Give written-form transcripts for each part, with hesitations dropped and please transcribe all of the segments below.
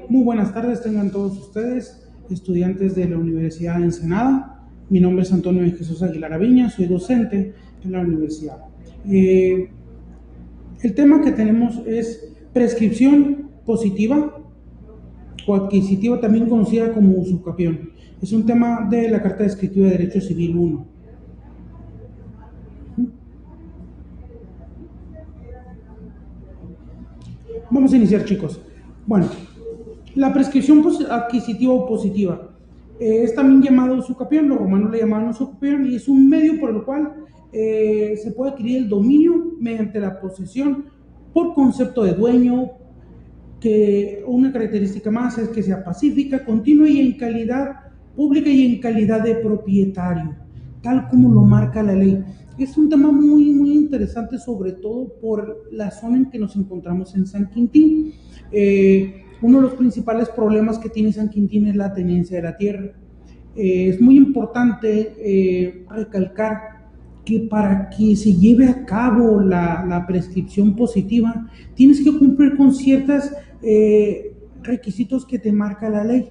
Muy buenas tardes, tengan todos ustedes, estudiantes de la Universidad de Ensenada. Mi nombre es Antonio de Jesús Aguilar Aviña, soy docente en la universidad. El tema que tenemos es prescripción positiva o adquisitiva, también conocida como usucapión. Es un tema de la Carta Descriptiva de Derecho Civil 1. Vamos a iniciar, chicos. Bueno, la prescripción adquisitiva o positiva es también llamado usucapión, los romanos le llamaban usucapión, y es un medio por el cual se puede adquirir el dominio mediante la posesión por concepto de dueño, que una característica más es que sea pacífica, continua y en calidad pública y en calidad de propietario, tal como lo marca la ley. Es un tema muy interesante, sobre todo por la zona en que nos encontramos en San Quintín. Uno de los principales problemas que tiene San Quintín es la tenencia de la tierra. Es muy importante recalcar que para que se lleve a cabo la prescripción positiva, tienes que cumplir con ciertos requisitos que te marca la ley.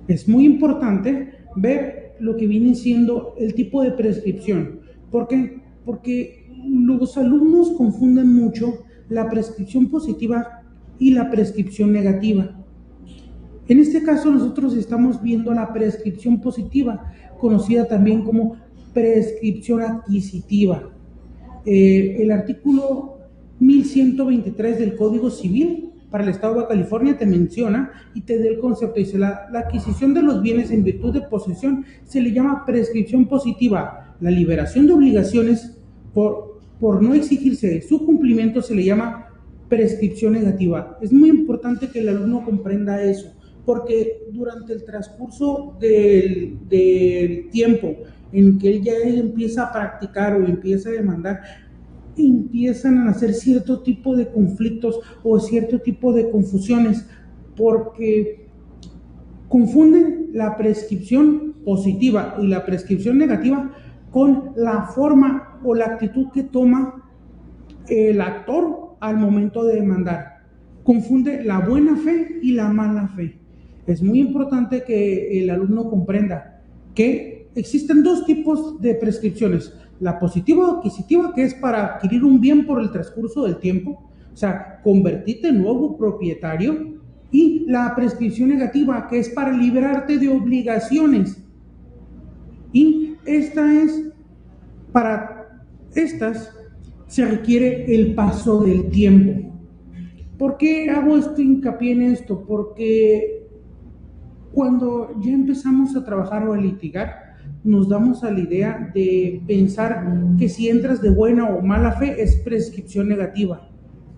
Es muy importante ver lo que viene siendo el tipo de prescripción. ¿Por qué? Porque los alumnos confunden mucho la prescripción positiva y la prescripción negativa. En este caso nosotros estamos viendo la prescripción positiva, conocida también como prescripción adquisitiva. El artículo 1123 del Código Civil para el Estado de Baja California te menciona y te da el concepto. Dice, la adquisición de los bienes en virtud de posesión se le llama prescripción positiva. La liberación de obligaciones por no exigirse su cumplimiento se le llama prescripción negativa. Es muy importante que el alumno comprenda eso, porque durante el transcurso del tiempo en que él ya empieza a practicar o empieza a demandar, empiezan a nacer cierto tipo de conflictos o cierto tipo de confusiones, porque confunden la prescripción positiva y la prescripción negativa con la forma o la actitud que toma el actor al momento de demandar. Confunde la buena fe y la mala fe. Es muy importante que el alumno comprenda que existen dos tipos de prescripciones: la positiva o adquisitiva, que es para adquirir un bien por el transcurso del tiempo, o sea, convertirte en nuevo propietario, y la prescripción negativa, que es para liberarte de obligaciones. Y para estas se requiere el paso del tiempo. ¿Por qué hago hincapié en esto? Porque cuando ya empezamos a trabajar o a litigar, nos damos a la idea de pensar que si entras de buena o mala fe es prescripción negativa.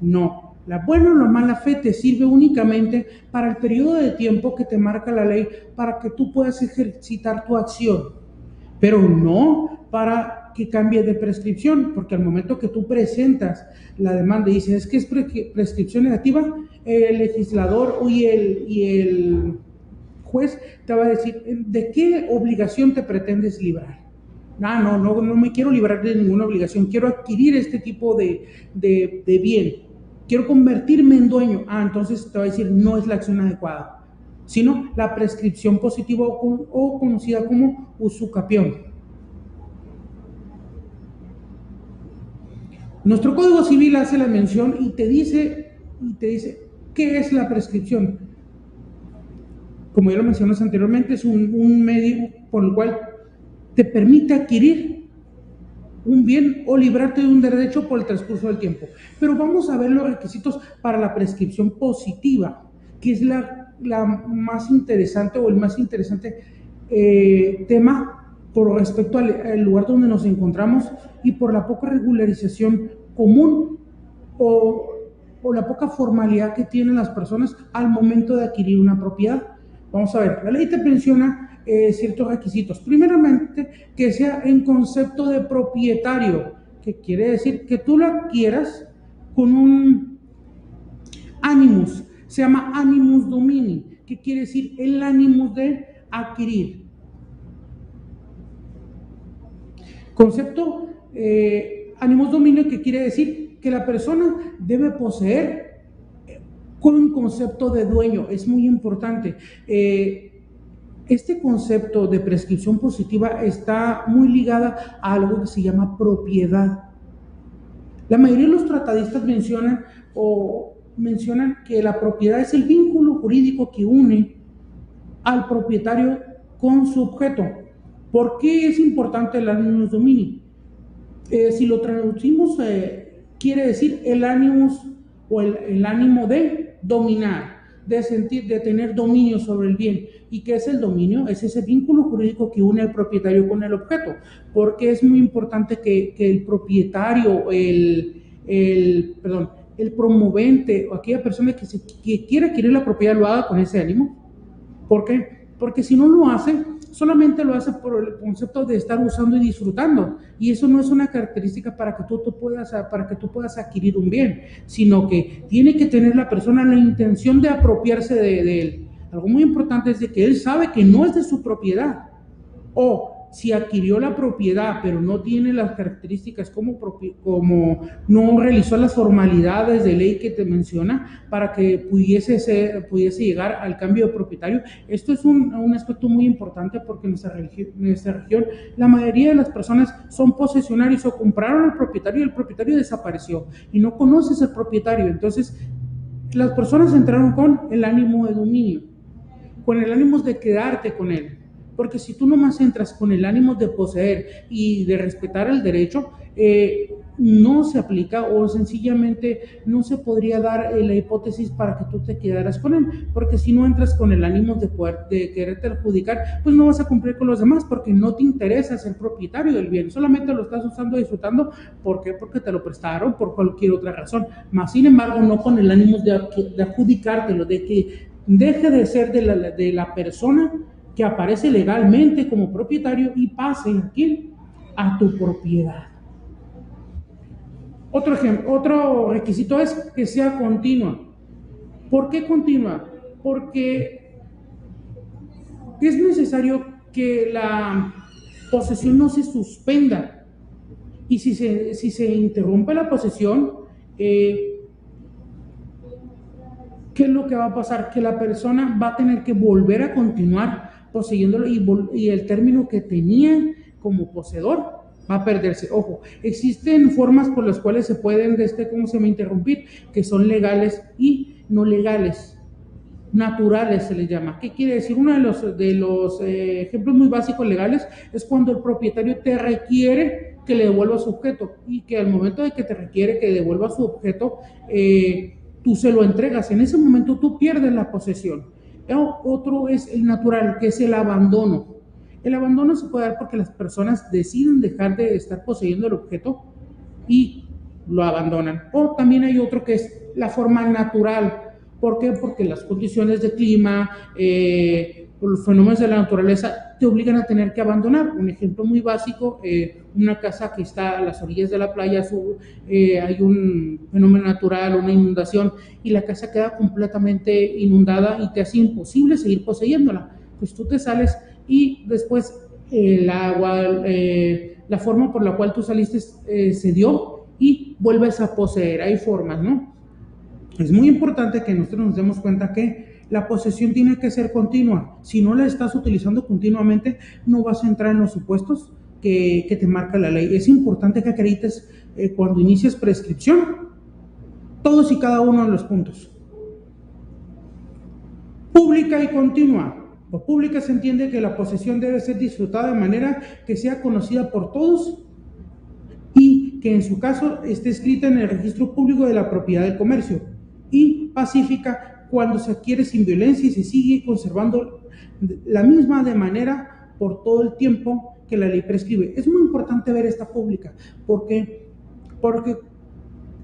No, la buena o la mala fe te sirve únicamente para el periodo de tiempo que te marca la ley para que tú puedas ejercitar tu acción, pero no para que cambie de prescripción, porque al momento que tú presentas la demanda y dices que es prescripción negativa, el legislador y el juez te va a decir de qué obligación te pretendes librar. No me quiero librar de ninguna obligación, quiero adquirir este tipo de bien, quiero convertirme en dueño. Entonces te va a decir no es la acción adecuada, sino la prescripción positiva o conocida como usucapión. Nuestro Código Civil hace la mención y te dice qué es la prescripción. Como ya lo mencionas anteriormente, es un medio por el cual te permite adquirir un bien o librarte de un derecho por el transcurso del tiempo. Pero vamos a ver los requisitos para la prescripción positiva, que es la más interesante o el más interesante tema por respecto al lugar donde nos encontramos y por la poca regularización común o la poca formalidad que tienen las personas al momento de adquirir una propiedad. Vamos a ver, la ley te menciona ciertos requisitos. Primeramente, que sea en concepto de propietario, que quiere decir que tú lo adquieras con un animus, se llama animus domini, que quiere decir el ánimo de adquirir. Concepto animus domini, que quiere decir que la persona debe poseer con concepto de dueño, es muy importante. Este concepto de prescripción positiva está muy ligada a algo que se llama propiedad. La mayoría de los tratadistas mencionan que la propiedad es el vínculo jurídico que une al propietario con su objeto. ¿Por qué es importante el animus domini? Si lo traducimos, quiere decir el animus o el ánimo de dominar, de sentir, de tener dominio sobre el bien. ¿Y qué es el dominio? Es ese vínculo jurídico que une al propietario con el objeto, porque es muy importante que el propietario, el promovente o aquella persona que quiera adquirir la propiedad lo haga con ese ánimo. ¿Por qué? Porque si no lo hace, solamente lo hace por el concepto de estar usando y disfrutando, y eso no es una característica para que tú puedas adquirir un bien, sino que tiene que tener la persona la intención de apropiarse de él. Algo muy importante es de que él sabe que no es de su propiedad, o si adquirió la propiedad pero no tiene las características como no realizó las formalidades de ley que te menciona para que pudiese llegar al cambio de propietario. Esto es un aspecto muy importante, porque en nuestra región la mayoría de las personas son posesionarios o compraron al propietario y el propietario desapareció y no conoces al propietario. Entonces las personas entraron con el ánimo de dominio, con el ánimo de quedarte con él. Porque si tú nomás entras con el ánimo de poseer y de respetar el derecho, no se aplica, o sencillamente no se podría dar la hipótesis para que tú te quedaras con él, porque si no entras con el ánimo de quererte adjudicar, pues no vas a cumplir con los demás, porque no te interesa ser propietario del bien, solamente lo estás usando y disfrutando. ¿Por qué? Porque te lo prestaron, por cualquier otra razón, más sin embargo no con el ánimo de adjudicártelo, de que deje de ser de la persona que aparece legalmente como propietario y pase aquí a tu propiedad. Otro requisito es que sea continua. ¿Por qué continua? Porque es necesario que la posesión no se suspenda, y si se interrumpe la posesión, ¿qué es lo que va a pasar? Que la persona va a tener que volver a continuar poseyéndolo, y el término que tenía como poseedor va a perderse. Ojo, existen formas por las cuales se pueden interrumpir, que son legales y no legales, naturales se les llama. ¿Qué quiere decir? Uno de los ejemplos muy básicos legales es cuando el propietario te requiere que le devuelva su objeto, y que al momento de que te requiere que devuelva su objeto, tú se lo entregas. En ese momento tú pierdes la posesión. Otro es el natural, que es el abandono. El abandono se puede dar porque las personas deciden dejar de estar poseyendo el objeto y lo abandonan. O también hay otro que es la forma natural. ¿Por qué? Porque las condiciones de clima, los fenómenos de la naturaleza te obligan a tener que abandonar. Un ejemplo muy básico, una casa que está a las orillas de la playa, hay un fenómeno natural, una inundación, y la casa queda completamente inundada y te hace imposible seguir poseyéndola. Pues tú te sales y después el agua, la forma por la cual tú saliste se dio y vuelves a poseer. Hay formas, ¿no? Es muy importante que nosotros nos demos cuenta que la posesión tiene que ser continua. Si no la estás utilizando continuamente, no vas a entrar en los supuestos que te marca la ley. Es importante que acredites cuando inicias prescripción todos y cada uno de los puntos. Pública y continua. Por pública se entiende que la posesión debe ser disfrutada de manera que sea conocida por todos, y que en su caso esté escrita en el registro público de la propiedad del comercio. Y pacífica, cuando se adquiere sin violencia y se sigue conservando la misma de manera por todo el tiempo que la ley prescribe. Es muy importante ver esta pública, porque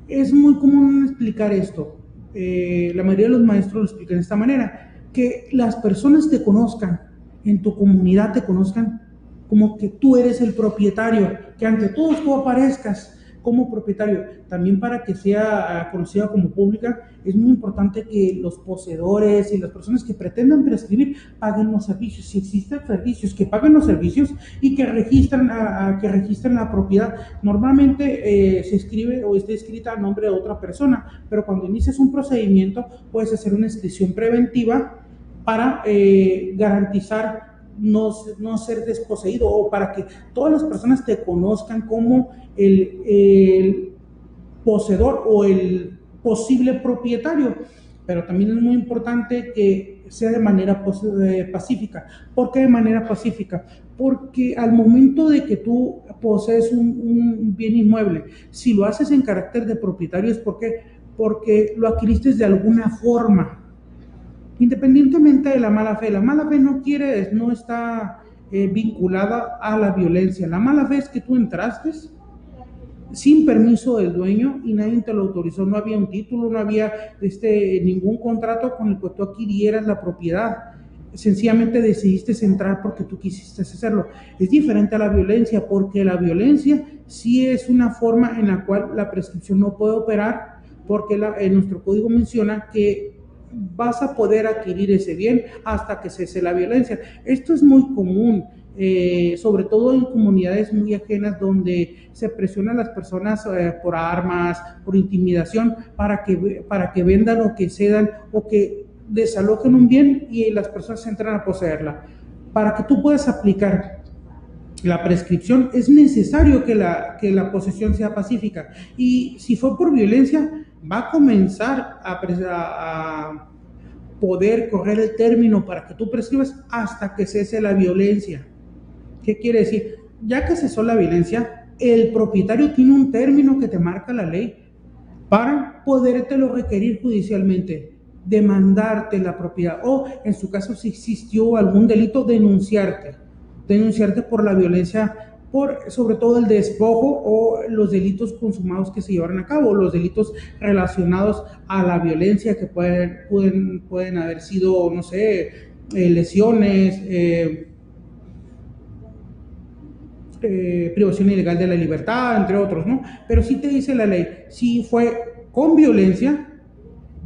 es muy común explicar esto. La mayoría de los maestros lo explican de esta manera: que las personas te conozcan, en tu comunidad te conozcan como que tú eres el propietario, que ante todos tú aparezcas como propietario. También para que sea conocida como pública, es muy importante que los poseedores y las personas que pretendan prescribir paguen los servicios. Si existen servicios, que paguen los servicios y que registren la propiedad. Normalmente se escribe o está escrita a nombre de otra persona, pero cuando inicias un procedimiento puedes hacer una inscripción preventiva para garantizar no ser desposeído, o para que todas las personas te conozcan como el poseedor o el posible propietario. Pero también es muy importante que sea de manera pacífica. ¿Por qué de manera pacífica? Porque al momento de que tú posees un bien inmueble, si lo haces en carácter de propietario, es porque lo adquiriste de alguna forma, independientemente de la mala fe no está vinculada a la violencia. La mala fe es que tú entraste sin permiso del dueño y nadie te lo autorizó, no había un título, no había ningún contrato con el que tú adquirieras la propiedad. Sencillamente decidiste entrar porque tú quisiste hacerlo. Es diferente a la violencia, porque la violencia sí es una forma en la cual la prescripción no puede operar, porque nuestro código menciona que vas a poder adquirir ese bien hasta que cese la violencia. Esto es muy común, sobre todo en comunidades muy ajenas donde se presiona a las personas por armas, por intimidación, para que vendan o que cedan o que desalojen un bien y las personas entran a poseerla. Para que tú puedas aplicar la prescripción es necesario que la posesión sea pacífica, y si fue por violencia va a comenzar a poder correr el término para que tú prescribas hasta que cese la violencia. ¿Qué quiere decir? Ya que cesó la violencia, el propietario tiene un término que te marca la ley para podértelo requerir judicialmente, demandarte la propiedad, o en su caso, si existió algún delito, denunciarte por la violencia, sobre todo el despojo o los delitos consumados que se llevaron a cabo, los delitos relacionados a la violencia que pueden haber sido, no sé, lesiones, privación ilegal de la libertad, entre otros, ¿no? Pero sí te dice la ley, si fue con violencia,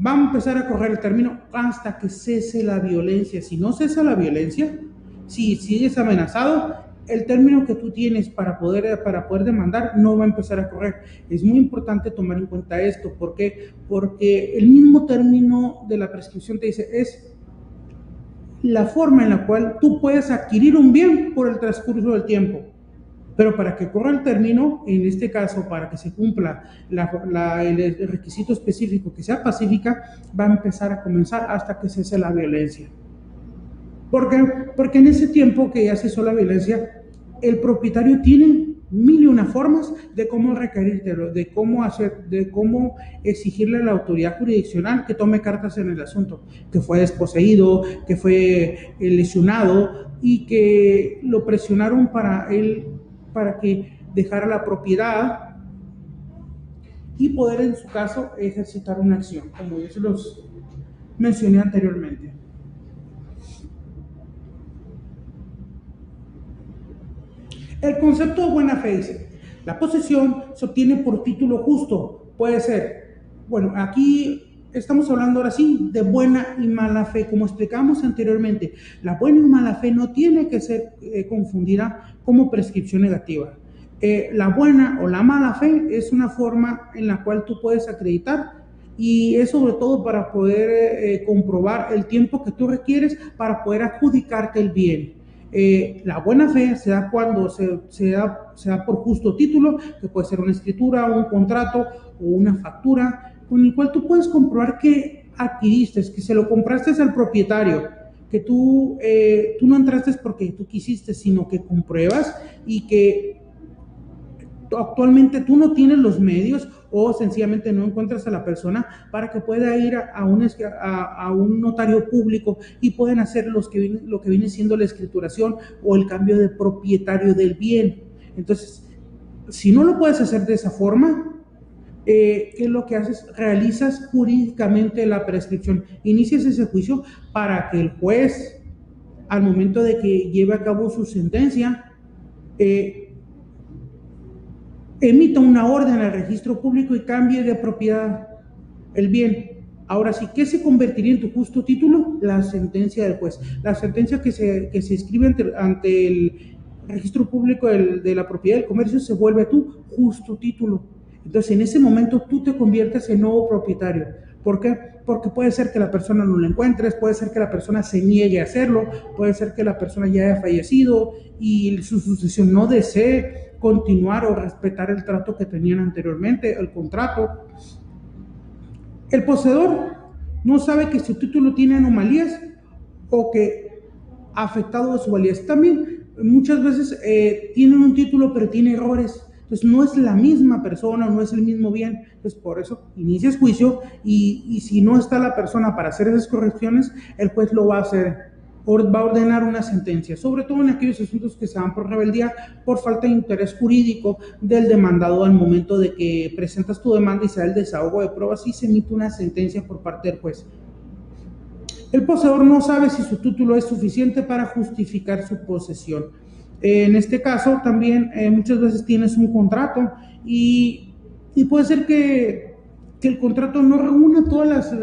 va a empezar a correr el término hasta que cese la violencia. Si no cesa la violencia, si sigues amenazado, el término que tú tienes para poder demandar no va a empezar a correr. Es muy importante tomar en cuenta esto. ¿Por qué? Porque el mismo término de la prescripción te dice, es la forma en la cual tú puedes adquirir un bien por el transcurso del tiempo. Pero para que corra el término, en este caso, para que se cumpla el requisito específico que sea pacífica, va a comenzar hasta que cese la violencia. ¿Por qué? Porque en ese tiempo que ya cesó la violencia, el propietario tiene mil y una formas de cómo requerírtelo, de cómo exigirle a la autoridad jurisdiccional que tome cartas en el asunto, que fue desposeído, que fue lesionado y que lo presionaron para que dejara la propiedad y poder, en su caso, ejercitar una acción, como yo se los mencioné anteriormente. El concepto de buena fe dice, la posesión se obtiene por título justo. Puede ser, bueno, aquí estamos hablando ahora sí de buena y mala fe, como explicamos anteriormente. La buena y mala fe no tiene que ser confundida como prescripción negativa. La buena o la mala fe es una forma en la cual tú puedes acreditar, y es sobre todo para poder comprobar el tiempo que tú requieres para poder adjudicarte el bien. La buena fe se da cuando se da por justo título, que puede ser una escritura, un contrato o una factura, con el cual tú puedes comprobar que adquiriste, que se lo compraste al propietario, que tú no entraste porque tú quisiste, sino que compruebas y que actualmente tú no tienes los medios o sencillamente no encuentras a la persona para que pueda ir a un notario público y pueden hacer lo que viene siendo la escrituración o el cambio de propietario del bien. Entonces, si no lo puedes hacer de esa forma, ¿qué es lo que haces? Realizas jurídicamente la prescripción, inicias ese juicio para que el juez, al momento de que lleve a cabo su sentencia, emita una orden al registro público y cambie de propiedad el bien. Ahora sí, ¿qué se convertiría en tu justo título? La sentencia del juez. La sentencia que se escribe ante el registro público de la propiedad del comercio se vuelve tu justo título. Entonces, en ese momento tú te conviertes en nuevo propietario. ¿Por qué? Porque puede ser que la persona no la encuentres, puede ser que la persona se niegue a hacerlo, puede ser que la persona ya haya fallecido y su sucesión no desee continuar o respetar el trato que tenían anteriormente, el contrato. El poseedor no sabe que su título tiene anomalías o que ha afectado a su validez. También muchas veces tienen un título pero tiene errores. Entonces no es la misma persona, no es el mismo bien. Entonces por eso inicias juicio y si no está la persona para hacer esas correcciones, el juez lo va a hacer. Va a ordenar una sentencia, sobre todo en aquellos asuntos que se dan por rebeldía, por falta de interés jurídico del demandado al momento de que presentas tu demanda y se da el desahogo de pruebas y se emite una sentencia por parte del juez. El poseedor no sabe si su título es suficiente para justificar su posesión. En este caso también muchas veces tienes un contrato y puede ser que el contrato no reúna todas las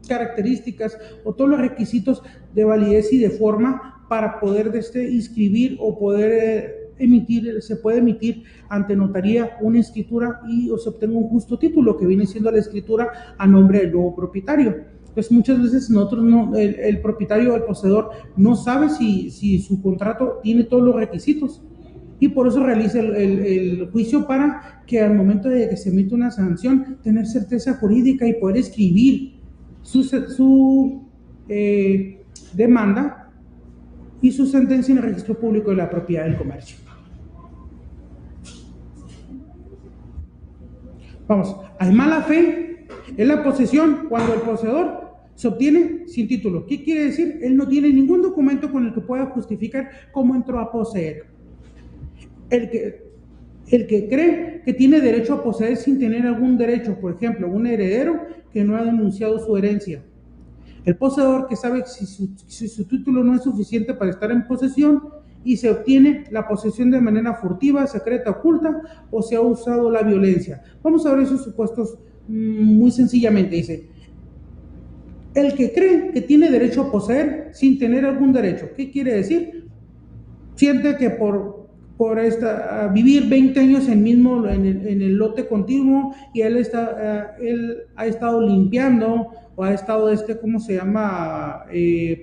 características o todos los requisitos de validez y de forma para poder inscribir o poder emitir, se puede emitir ante notaría una escritura y o se obtenga un justo título que viene siendo la escritura a nombre del nuevo propietario. Pues muchas veces nosotros no, el propietario o el poseedor no sabe si su contrato tiene todos los requisitos y por eso realiza el juicio para que al momento de que se emite una sanción tener certeza jurídica y poder escribir su demanda y su sentencia en el registro público de la propiedad del comercio. Vamos, hay mala fe en la posesión cuando el poseedor se obtiene sin título. ¿Qué quiere decir? Él no tiene ningún documento con el que pueda justificar cómo entró a poseer. El que cree que tiene derecho a poseer sin tener algún derecho, por ejemplo, un heredero que no ha denunciado su herencia. El poseedor que sabe si su título no es suficiente para estar en posesión y se obtiene la posesión de manera furtiva, secreta, oculta o se ha usado la violencia. Vamos a ver esos supuestos muy sencillamente. Dice, el que cree que tiene derecho a poseer sin tener algún derecho. ¿Qué quiere decir? Siente que por vivir 20 años en el lote continuo y él ha estado limpiando o ha estado ¿cómo se llama?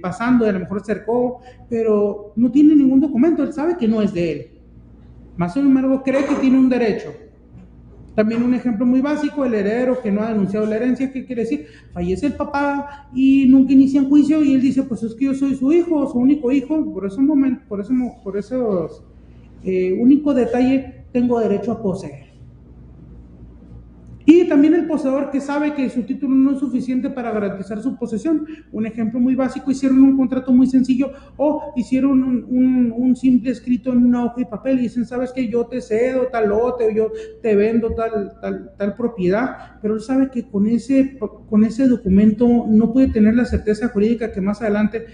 Pasando, a lo mejor cercó, pero no tiene ningún documento, él sabe que no es de él. Más sin embargo, cree que tiene un derecho. También un ejemplo muy básico, el heredero que no ha denunciado la herencia. ¿Qué quiere decir? Fallece el papá y nunca inician juicio y él dice, pues es que yo soy su hijo, su único hijo, por esos único detalle tengo derecho a poseer. Y también el poseedor que sabe que su título no es suficiente para garantizar su posesión. Un ejemplo muy básico, hicieron un contrato muy sencillo o hicieron un simple escrito en una hoja y papel y dicen, sabes que yo te cedo tal lote o yo te vendo tal propiedad, pero él sabe que con ese documento no puede tener la certeza jurídica que más adelante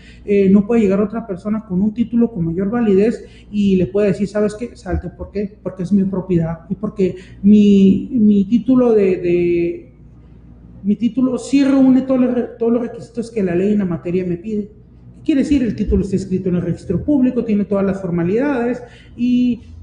no puede llegar otra persona con un título con mayor validez y le puede decir, sabes qué, salte. ¿Por qué? Porque es mi propiedad y porque mi título mi título sí reúne todos los requisitos que la ley en la materia me pide. ¿Qué quiere decir? El título está escrito en el registro público, tiene todas las formalidades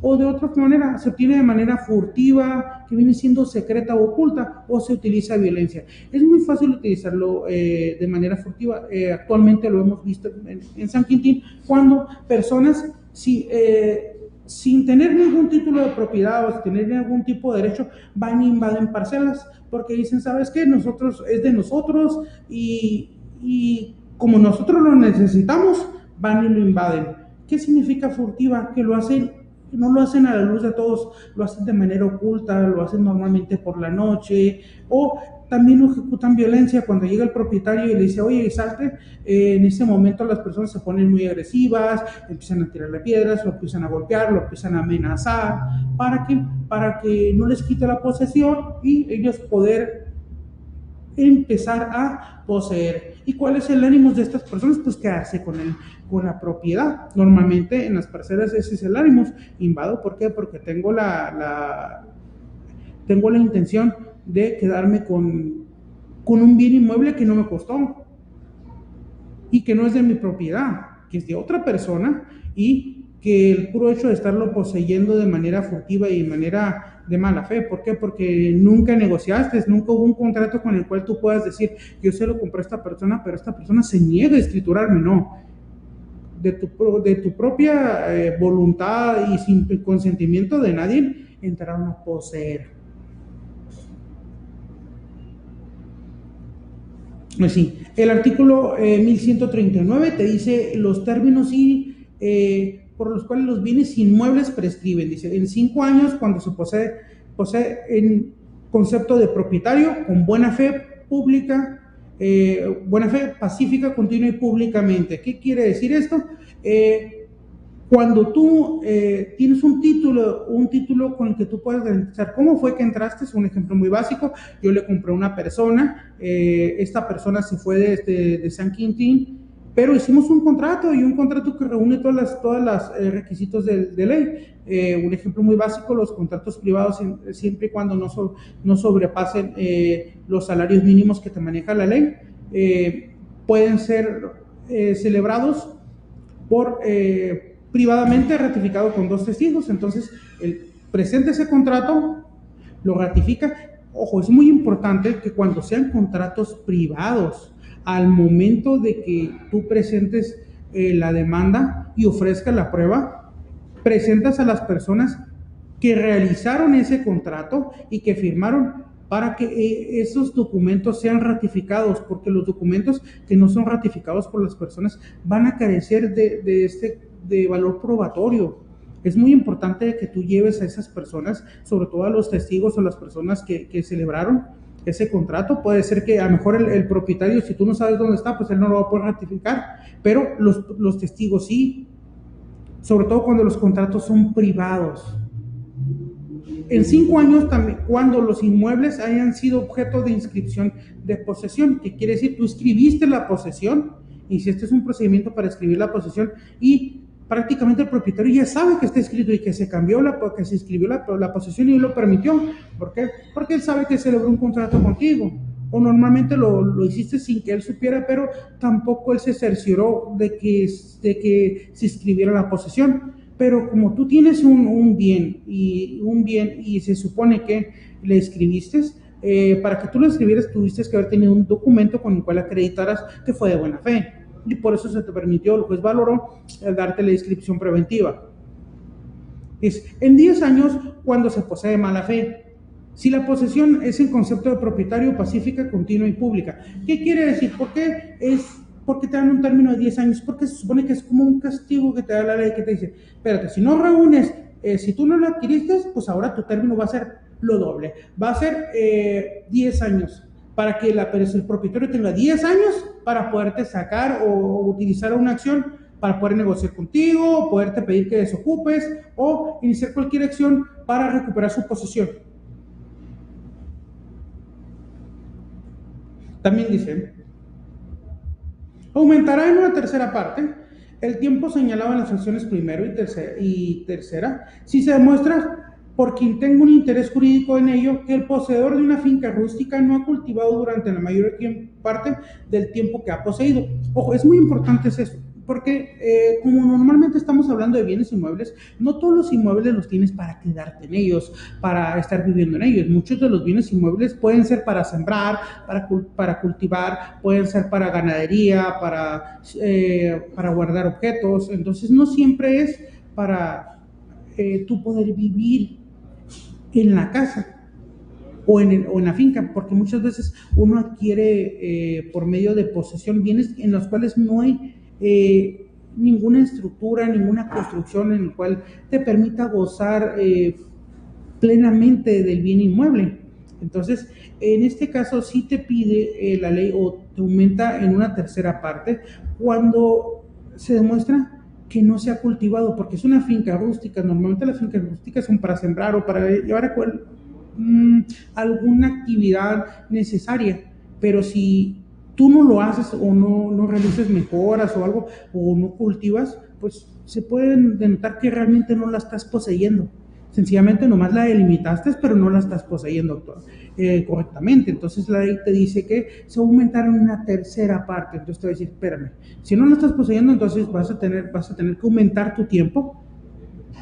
o de otra manera se obtiene de manera furtiva, que viene siendo secreta o oculta, o se utiliza violencia. Es muy fácil utilizarlo de manera furtiva. Actualmente lo hemos visto en San Quintín, cuando personas sin tener ningún título de propiedad o sin tener ningún tipo de derecho, van e invaden parcelas, porque dicen, ¿sabes qué? Es de nosotros y como nosotros lo necesitamos, van y lo invaden. ¿Qué significa furtiva? Que no lo hacen a la luz de todos, lo hacen de manera oculta, lo hacen normalmente por la noche, o también ejecutan violencia cuando llega el propietario y le dice, oye, salte. En ese momento las personas se ponen muy agresivas, empiezan a tirarle piedras, lo empiezan a golpear, lo empiezan a amenazar, para que no les quite la posesión y ellos poder empezar a poseer. ¿Y cuál es el ánimo de estas personas? Pues quedarse con la propiedad. Normalmente en las parcelas ese es el ánimo. Invado, ¿por qué? Porque tengo tengo la intención de quedarme con un bien inmueble que no me costó y que no es de mi propiedad, que es de otra persona, y que el puro hecho de estarlo poseyendo de manera furtiva y de manera de mala fe. ¿Por qué? Porque nunca negociaste, nunca hubo un contrato con el cual tú puedas decir, yo se lo compré a esta persona, pero esta persona se niega a escriturarme. No, de tu propia voluntad y sin el consentimiento de nadie, entraron a poseer. Sí, el artículo 1139 te dice los términos y por los cuales los bienes inmuebles prescriben. Dice, en 5 años, cuando se posee en concepto de propietario, con buena fe pública, buena fe pacífica, continua y públicamente. ¿Qué quiere decir esto? Cuando tú tienes un título con el que tú puedes garantizar cómo fue que entraste, es un ejemplo muy básico. Yo le compré a una persona, esta persona se fue de San Quintín, pero hicimos un contrato, y un contrato que reúne todos los requisitos de ley. Un ejemplo muy básico, los contratos privados, siempre y cuando no sobrepasen los salarios mínimos que te maneja la ley, pueden ser celebrados por privadamente, ratificado con 2 testigos. Entonces, él presenta ese contrato, lo ratifica. Ojo, es muy importante que cuando sean contratos privados, al momento de que tú presentes la demanda y ofrezcas la prueba, presentas a las personas que realizaron ese contrato y que firmaron, para que esos documentos sean ratificados, porque los documentos que no son ratificados por las personas van a carecer de valor probatorio. Es muy importante que tú lleves a esas personas, sobre todo a los testigos o las personas que celebraron ese contrato. Puede ser que a lo mejor el propietario, si tú no sabes dónde está, pues él no lo va a poder ratificar, pero los testigos sí, sobre todo cuando los contratos son privados. En 5 años también, cuando los inmuebles hayan sido objeto de inscripción de posesión, que quiere decir, tú escribiste la posesión, y si este es un procedimiento para escribir la posesión, y prácticamente el propietario ya sabe que está escrito y que se cambió, que se escribió la posesión y lo permitió. ¿Por qué? Porque él sabe que celebró un contrato contigo, o normalmente lo hiciste sin que él supiera, pero tampoco él se cercioró de que se escribiera la posesión. Pero como tú tienes un bien y se supone que le escribiste, para que tú lo escribieras tuviste que haber tenido un documento con el cual acreditaras que fue de buena fe, y por eso se te permitió, el juez valoró darte la inscripción preventiva. Es en 10 años cuando se posee de mala fe. Si la posesión es en concepto de propietario, pacífica, continua y pública. ¿Qué quiere decir? ¿Por qué te dan un término de 10 años? Porque se supone que es como un castigo que te da la ley, que te dice, espérate, si no reúnes, si tú no lo adquiriste, pues ahora tu término va a ser lo doble. Va a ser 10 años, para que el propietario tenga 10 años para poderte sacar o utilizar una acción para poder negociar contigo, poderte pedir que desocupes o iniciar cualquier acción para recuperar su posesión. También dice, aumentará en una tercera parte el tiempo señalado en las acciones primero y tercera si se demuestra por quien tenga un interés jurídico en ello que el poseedor de una finca rústica no ha cultivado durante la mayor parte del tiempo que ha poseído. Ojo, es muy importante eso, porque como normalmente estamos hablando de bienes inmuebles, no todos los inmuebles los tienes para quedarte en ellos, para estar viviendo en ellos. Muchos de los bienes inmuebles pueden ser para sembrar, para cultivar, pueden ser para ganadería, para guardar objetos. Entonces no siempre es para tú poder vivir en la casa o en la finca, porque muchas veces uno adquiere por medio de posesión bienes en los cuales no hay ninguna estructura, ninguna construcción en la cual te permita gozar plenamente del bien inmueble. Entonces, en este caso sí te pide la ley, o te aumenta en una tercera parte cuando se demuestra que no se ha cultivado, porque es una finca rústica. Normalmente las fincas rústicas son para sembrar o para llevar a alguna actividad necesaria, pero si tú no lo haces o no realizas mejoras o algo, o no cultivas, pues se puede denotar que realmente no la estás poseyendo. Sencillamente nomás la delimitaste, pero no la estás poseyendo correctamente. Entonces la ley te dice que se va a aumentar en una tercera parte. Entonces te va a decir, espérame, si no la estás poseyendo, entonces vas a tener que aumentar tu tiempo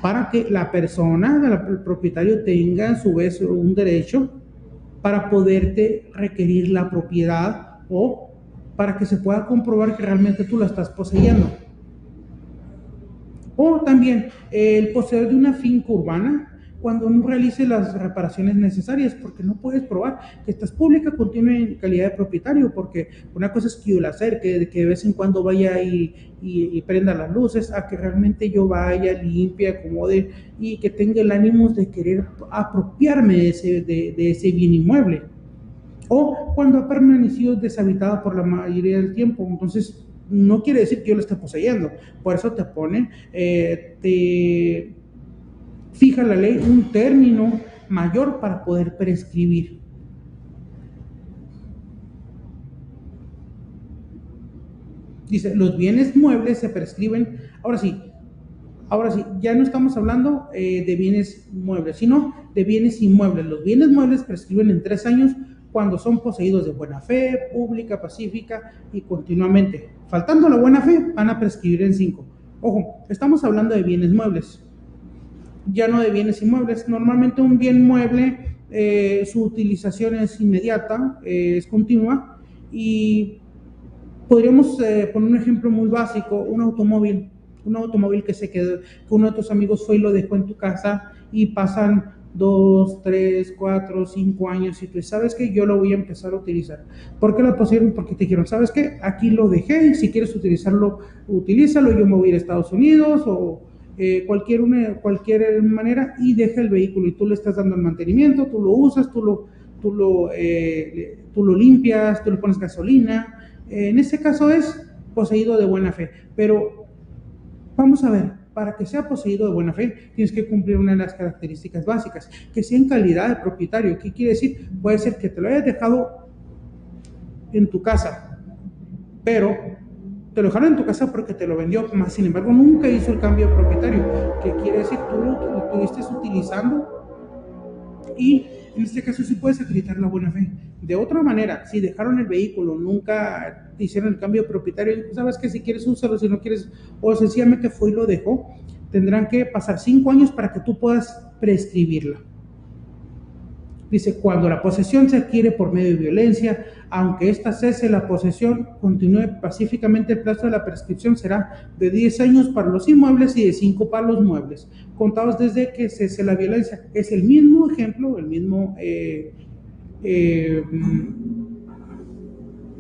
para que la persona, el propietario, tenga a su vez un derecho para poderte requerir la propiedad o para que se pueda comprobar que realmente tú la estás poseyendo. O también el poseedor de una finca urbana cuando no realice las reparaciones necesarias, porque no puedes probar que estás pública contiene calidad de propietario, porque una cosa es que yo la acerque, que de vez en cuando vaya y prenda las luces, a que realmente yo vaya, limpie, acomode y que tenga el ánimo de querer apropiarme de ese bien inmueble. O cuando ha permanecido deshabitada por la mayoría del tiempo, entonces no quiere decir que yo la esté poseyendo. Por eso te pone, te fija la ley un término mayor para poder prescribir. Dice, los bienes muebles se prescriben. Ahora sí, ya no estamos hablando de bienes muebles, sino de bienes inmuebles. Los bienes muebles prescriben en 3 años cuando son poseídos de buena fe, pública, pacífica y continuamente. Faltando la buena fe, van a prescribir en 5. Ojo, estamos hablando de bienes muebles, ya no de bienes inmuebles. Normalmente un bien mueble, su utilización es inmediata, es continua, y podríamos poner un ejemplo muy básico, un automóvil que se quedó, que uno de tus amigos fue y lo dejó en tu casa y pasan 2, 3, 4, 5 años y tú sabes que yo lo voy a empezar a utilizar. ¿Por qué lo pusieron? Porque te dijeron, ¿sabes qué? Aquí lo dejé y si quieres utilizarlo, utilízalo, yo me voy a ir a Estados Unidos o cualquier manera y deja el vehículo y tú le estás dando el mantenimiento, tú lo usas, tú lo limpias, tú le pones gasolina. En este caso es poseído de buena fe, pero vamos a ver, para que sea poseído de buena fe tienes que cumplir una de las características básicas, que sea en calidad de propietario. ¿Qué quiere decir? Puede ser que te lo hayas dejado en tu casa, pero te lo dejaron en tu casa porque te lo vendió, más sin embargo nunca hizo el cambio de propietario. ¿Qué quiere decir? Tú lo estuviste utilizando y en este caso sí puedes acreditar la buena fe. De otra manera, si dejaron el vehículo, nunca hicieron el cambio de propietario, sabes que si quieres úsalo, si no quieres, o sencillamente fue y lo dejó, tendrán que pasar 5 años para que tú puedas prescribirla. Dice, cuando la posesión se adquiere por medio de violencia, aunque ésta cese la posesión, continúe pacíficamente, el plazo de la prescripción será de 10 años para los inmuebles y de 5 para los muebles, contados desde que cese la violencia. Es el mismo ejemplo,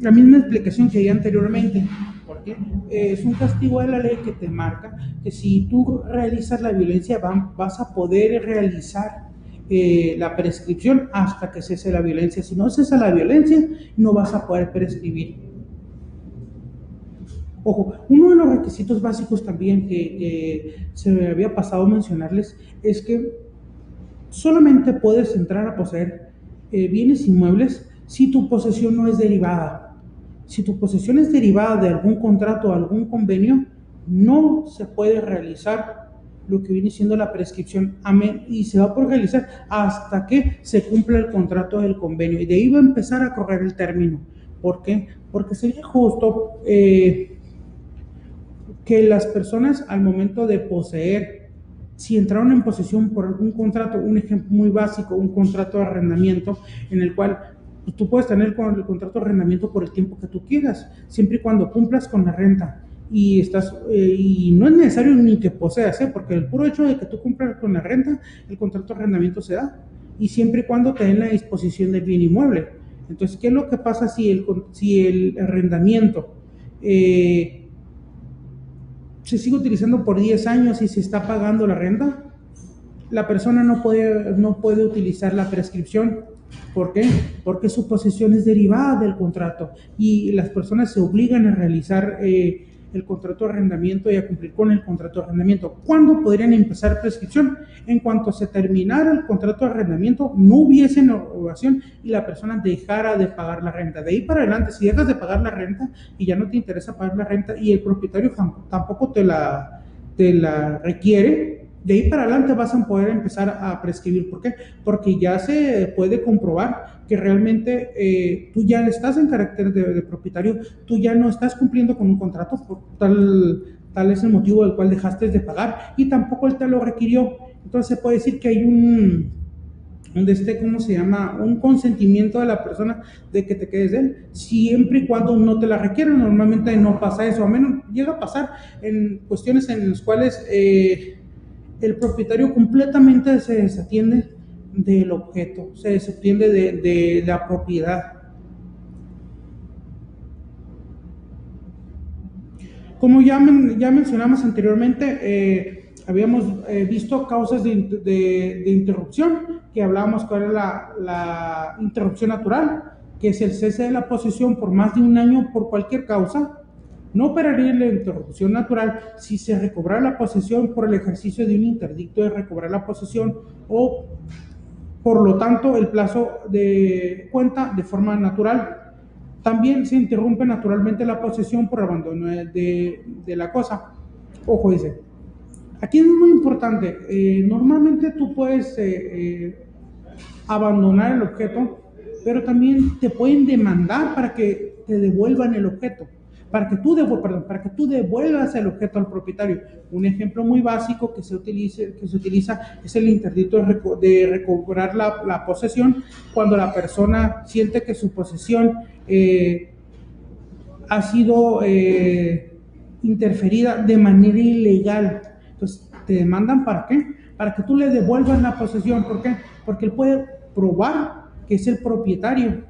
la misma explicación que di anteriormente, porque es un castigo de la ley que te marca que si tú realizas la violencia vas a poder realizar la prescripción hasta que cese la violencia. Si no cesa la violencia, no vas a poder prescribir. Ojo, uno de los requisitos básicos también que se me había pasado a mencionarles es que solamente puedes entrar a poseer bienes inmuebles si tu posesión no es derivada. Si tu posesión es derivada de algún contrato o algún convenio, no se puede realizar lo que viene siendo la prescripción, y se va a poder realizar hasta que se cumpla el contrato del convenio, y de ahí va a empezar a correr el término. ¿Por qué? Porque sería justo que las personas al momento de poseer, si entraron en posesión por algún contrato, un ejemplo muy básico, un contrato de arrendamiento en el cual tú puedes tener el contrato de arrendamiento por el tiempo que tú quieras, siempre y cuando cumplas con la renta. Y no es necesario ni que poseas, porque el puro hecho de que tú cumplas con la renta, el contrato de arrendamiento se da, y siempre y cuando te den la disposición del bien inmueble. Entonces, ¿qué es lo que pasa si el arrendamiento se sigue utilizando por 10 años y se está pagando la renta? La persona no puede utilizar la prescripción. ¿Por qué? Porque su posesión es derivada del contrato y las personas se obligan a realizar el contrato de arrendamiento y a cumplir con el contrato de arrendamiento. ¿Cuándo podrían empezar prescripción? En cuanto se terminara el contrato de arrendamiento, no hubiese novación y la persona dejara de pagar la renta. De ahí para adelante, si dejas de pagar la renta y ya no te interesa pagar la renta y el propietario tampoco te la requiere, de ahí para adelante vas a poder empezar a prescribir. ¿Por qué? Porque ya se puede comprobar que realmente tú ya estás en carácter de propietario, tú ya no estás cumpliendo con un contrato, tal es el motivo del cual dejaste de pagar y tampoco él te lo requirió. Entonces se puede decir que hay ¿cómo se llama? Un consentimiento de la persona de que te quedes de él, siempre y cuando no te la requieran. Normalmente no pasa eso, a menos llega a pasar en cuestiones en las cuales el propietario completamente se desatiende del objeto, se desatiende de la propiedad. Como ya mencionamos anteriormente, habíamos visto causas de interrupción, que hablábamos cuál era la interrupción natural, que es el cese de la posesión por más de un año por cualquier causa. No operaría la interrupción natural si se recobrara la posesión por el ejercicio de un interdicto de recobrar la posesión o, por lo tanto, el plazo de cuenta de forma natural. También se interrumpe naturalmente la posesión por abandono de la cosa. Ojo, dice, aquí es muy importante, normalmente tú puedes abandonar el objeto, pero también te pueden demandar para que te devuelvan el objeto, para que tú devuelvas el objeto al propietario. Un ejemplo muy básico que se utiliza es el interdicto de recobrar la posesión cuando la persona siente que su posesión ha sido interferida de manera ilegal. Entonces, te demandan ¿para qué? Para que tú le devuelvas la posesión. ¿Por qué? Porque él puede probar que es el propietario.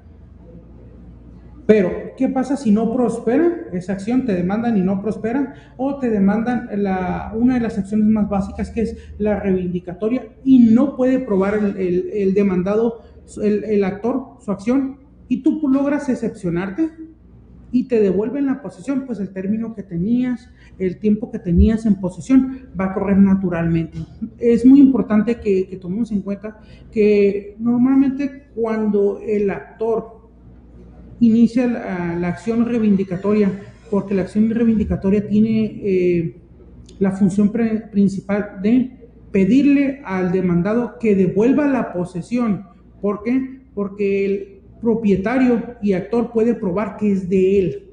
Pero, ¿qué pasa si no prospera esa acción? Te demandan y no prospera, o te demandan una de las acciones más básicas, que es la reivindicatoria, y no puede probar el demandado, el actor, su acción, y tú logras excepcionarte y te devuelven la posesión. Pues el término que tenías, el tiempo que tenías en posesión va a correr naturalmente. Es muy importante que tomemos en cuenta que normalmente cuando el actor inicia la acción reivindicatoria, porque la acción reivindicatoria tiene la función principal de pedirle al demandado que devuelva la posesión. ¿Por qué? Porque el propietario y actor puede probar que es de él.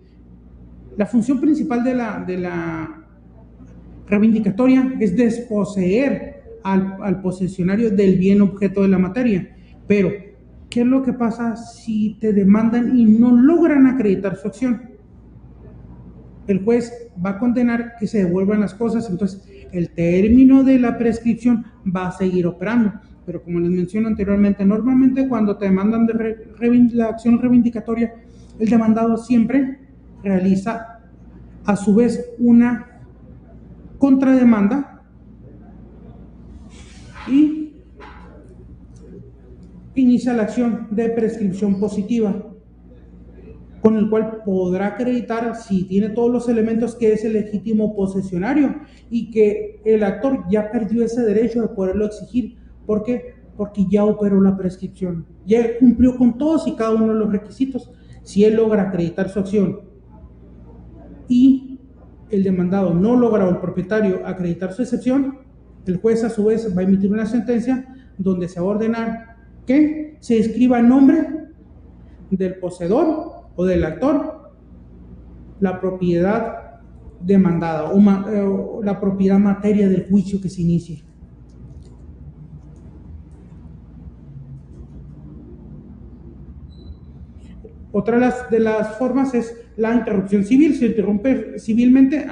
La función principal de la reivindicatoria es desposeer al posesionario del bien objeto de la materia. Pero, ¿qué es lo que pasa si te demandan y no logran acreditar su acción? El juez va a condenar que se devuelvan las cosas, entonces el término de la prescripción va a seguir operando. Pero como les menciono anteriormente, normalmente cuando te demandan la acción reivindicatoria, el demandado siempre realiza a su vez una contrademanda y inicia la acción de prescripción positiva, con el cual podrá acreditar, si tiene todos los elementos, que es el legítimo posesionario y que el actor ya perdió ese derecho de poderlo exigir. ¿Por qué? Porque ya operó la prescripción, ya cumplió con todos y cada uno de los requisitos. Si él logra acreditar su acción y el demandado no logra, o el propietario, acreditar su excepción, el juez a su vez va a emitir una sentencia donde se va a ordenar que se escriba el nombre del poseedor o del actor la propiedad demandada o la propiedad materia del juicio que se inicie. Otra de las formas es la interrupción civil. Se interrumpe civilmente.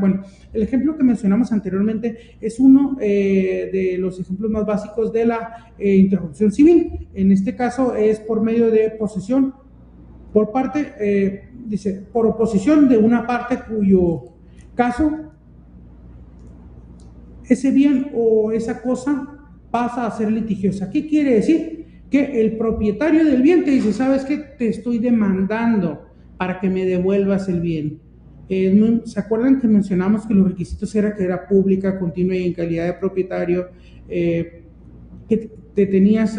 Bueno, el ejemplo que mencionamos anteriormente es uno de los ejemplos más básicos de la interrupción civil. En este caso es por medio de posesión por parte, dice, por oposición de una parte cuyo caso ese bien o esa cosa pasa a ser litigiosa. ¿Qué quiere decir? Que el propietario del bien te dice, ¿sabes qué? Te estoy demandando para que me devuelvas el bien. ¿Se acuerdan que mencionamos que los requisitos era que era pública, continua y en calidad de propietario? Que te tenías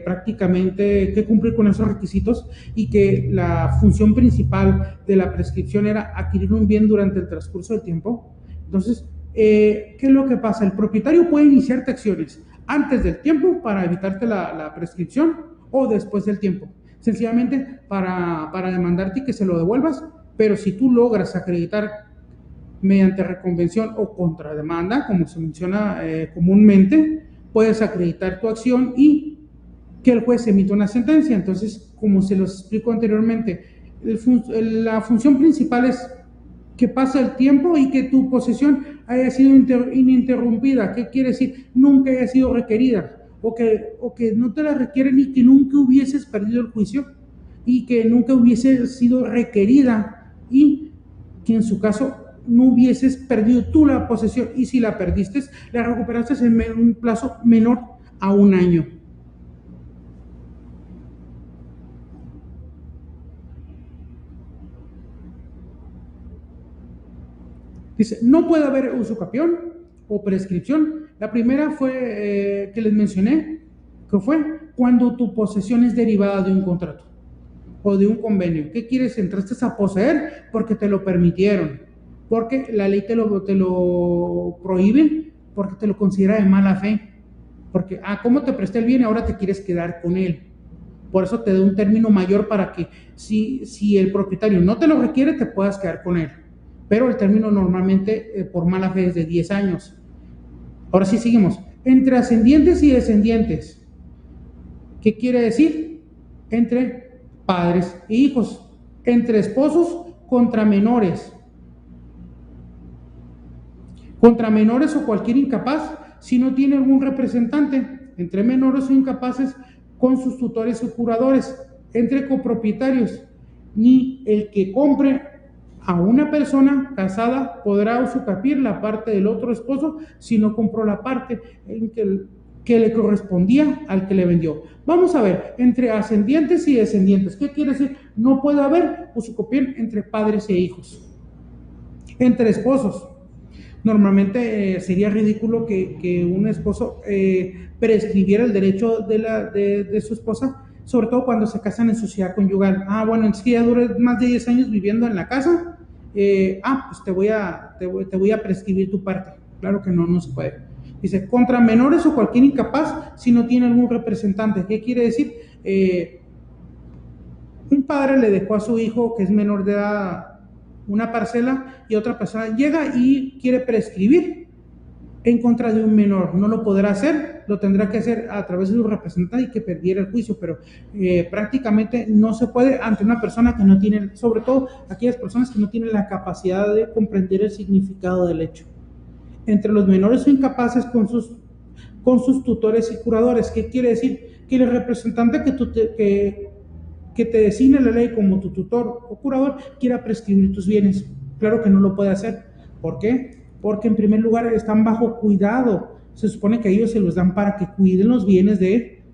prácticamente que cumplir con esos requisitos y que la función principal de la prescripción era adquirir un bien durante el transcurso del tiempo. Entonces, ¿qué es lo que pasa? El propietario puede iniciarte acciones antes del tiempo para evitarte la prescripción o después del tiempo, sencillamente para demandarte y que se lo devuelvas, pero si tú logras acreditar mediante reconvención o contrademanda, como se menciona comúnmente, puedes acreditar tu acción y que el juez emita una sentencia. Entonces, como se los explico anteriormente, la función principal es que pase el tiempo y que tu posesión haya sido ininterrumpida. ¿Qué quiere decir? Nunca haya sido requerida, o que no te la requieren y que nunca hubieses perdido el juicio y que nunca hubiese sido requerida y que en su caso no hubieses perdido tú la posesión, y si la perdiste, la recuperaste en un plazo menor a un año. Dice, no puede haber usucapión o prescripción. La primera fue que les mencioné, que fue cuando tu posesión es derivada de un contrato o de un convenio. ¿Qué quieres? Entraste a poseer porque te lo permitieron, porque la ley te lo prohíbe, porque te lo considera de mala fe, porque, ¿cómo te presté el bien? Ahora te quieres quedar con él. Por eso te da un término mayor para que si el propietario no te lo requiere, te puedas quedar con él. Pero el término normalmente por mala fe es de 10 años. Ahora sí seguimos. Entre ascendientes y descendientes. ¿Qué quiere decir? Entre padres e hijos. Entre esposos contra menores. Contra menores o cualquier incapaz si no tiene algún representante. Entre menores o incapaces con sus tutores o curadores. Entre copropietarios. Ni el que compre a una persona casada podrá usucapiar la parte del otro esposo si no compró la parte en que le correspondía al que le vendió. Vamos a ver, entre ascendientes y descendientes, ¿qué quiere decir? No puede haber usucapión entre padres e hijos. Entre esposos, normalmente sería ridículo que un esposo prescribiera el derecho de su esposa, sobre todo cuando se casan en sociedad conyugal. Bueno, si ya duré más de 10 años viviendo en la casa, pues te voy a prescribir tu parte. Claro que no se puede. Dice, contra menores o cualquier incapaz si no tiene algún representante. ¿Qué quiere decir? Un padre le dejó a su hijo que es menor de edad una parcela y otra persona llega y quiere prescribir en contra de un menor. No lo podrá hacer, lo tendrá que hacer a través de su representante y que perdiera el juicio, pero prácticamente no se puede ante una persona que no tiene, sobre todo aquellas personas que no tienen la capacidad de comprender el significado del hecho. Entre los menores o incapaces con sus tutores y curadores. ¿Qué quiere decir? Que el representante que te designe la ley como tu tutor o curador quiera prescribir tus bienes. Claro que no lo puede hacer. ¿Por qué? Porque en primer lugar están bajo cuidado. Se supone que ellos se los dan para que cuiden los bienes de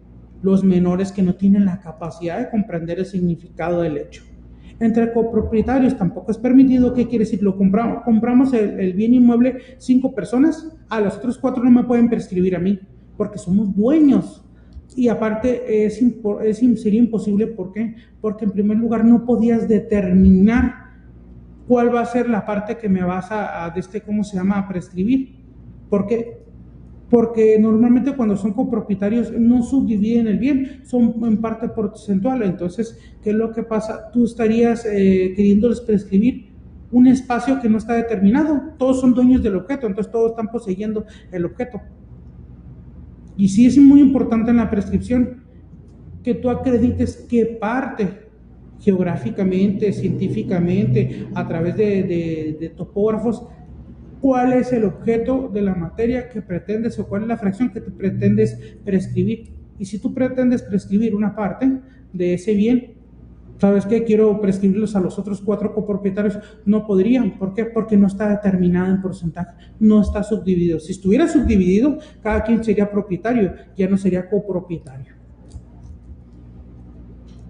los menores que no tienen la capacidad de comprender el significado del hecho. Entre copropietarios tampoco es permitido. ¿Qué quiere decir? Compramos el bien inmueble 5 personas, a las otras 4 no me pueden prescribir a mí, porque somos dueños. Y aparte sería imposible. ¿Por qué? Porque en primer lugar no podías determinar cuál va a ser la parte que me vas a ¿cómo se llama? A prescribir. ¿Por qué? Porque normalmente cuando son copropietarios no subdividen el bien, son en parte porcentual. Entonces, ¿qué es lo que pasa? Tú estarías queriéndoles prescribir un espacio que no está determinado. Todos son dueños del objeto, entonces todos están poseyendo el objeto. Y sí es muy importante en la prescripción que tú acredites qué parte, geográficamente, científicamente, a través de topógrafos, cuál es el objeto de la materia que pretendes o cuál es la fracción que te pretendes prescribir. Y si tú pretendes prescribir una parte de ese bien, ¿sabes qué? Quiero prescribirlos a los otros 4 copropietarios. No podrían. ¿Por qué? Porque no está determinado en porcentaje, no está subdividido. Si estuviera subdividido, cada quien sería propietario, ya no sería copropietario.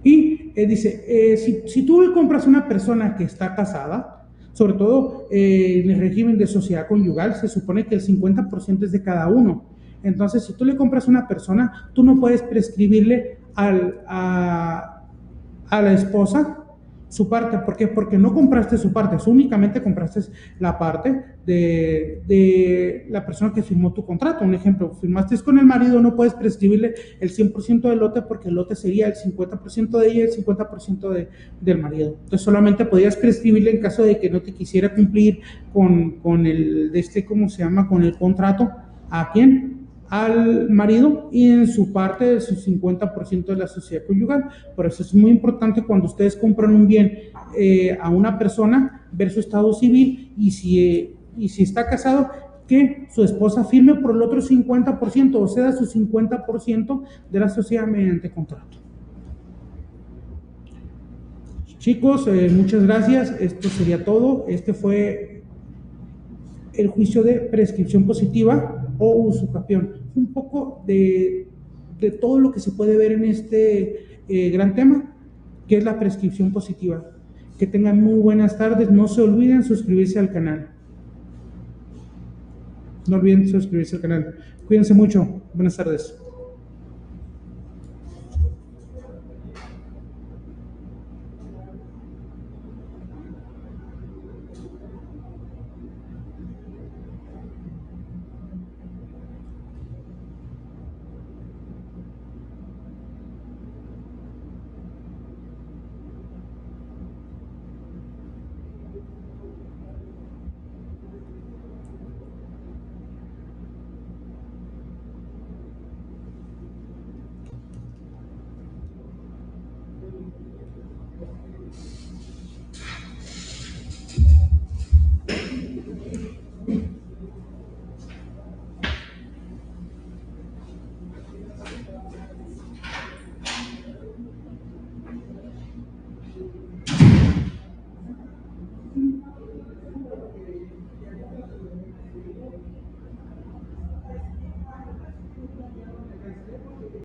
Y dice, si tú compras una persona que está casada, Sobre todo en el régimen de sociedad conyugal se supone que el 50% es de cada uno. Entonces, si tú le compras a una persona, tú no puedes prescribirle a la esposa su parte. ¿Por qué? Porque no compraste su parte, únicamente compraste la parte de la persona que firmó tu contrato. Un ejemplo, firmaste con el marido, no puedes prescribirle el 100% del lote porque el lote sería el 50% de ella y el 50% del marido. Entonces solamente podías prescribirle en caso de que no te quisiera cumplir con el, ¿cómo se llama? Con el contrato. ¿A quién? Al marido, y en su parte de su 50% de la sociedad conyugal. Por eso es muy importante cuando ustedes compran un bien a una persona, ver su estado civil, y si está casado, que su esposa firme por el otro 50%, o sea, su 50% de la sociedad mediante contrato. Chicos, muchas gracias. Esto sería todo. Este fue el juicio de prescripción positiva o usucapión. Un poco de todo lo que se puede ver en este gran tema, que es la prescripción positiva. Que tengan muy buenas tardes. No se olviden suscribirse al canal. No olviden suscribirse al canal. Cuídense mucho. Buenas tardes.